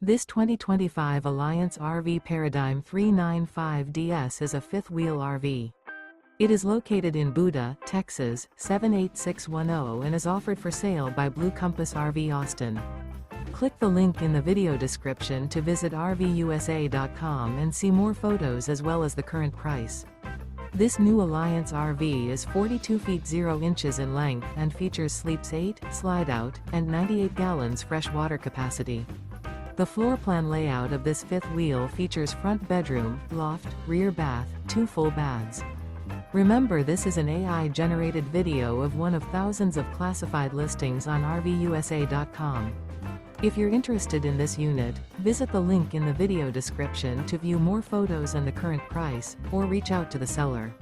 This 2025 Alliance RV Paradigm 395DS is a fifth-wheel RV. It is located in Buda, Texas, 78610 and is offered for sale by Blue Compass RV Austin. Click the link in the video description to visit RVUSA.com and see more photos as well as the current price. This new Alliance RV is 42 feet 0 inches in length and features sleeps 8, slide-out, and 98 gallons fresh water capacity. The floor plan layout of this fifth wheel features front bedroom, loft, rear bath, 2 full baths. Remember, this is an AI-generated video of one of thousands of classified listings on RVUSA.com. If you're interested in this unit, visit the link in the video description to view more photos and the current price, or reach out to the seller.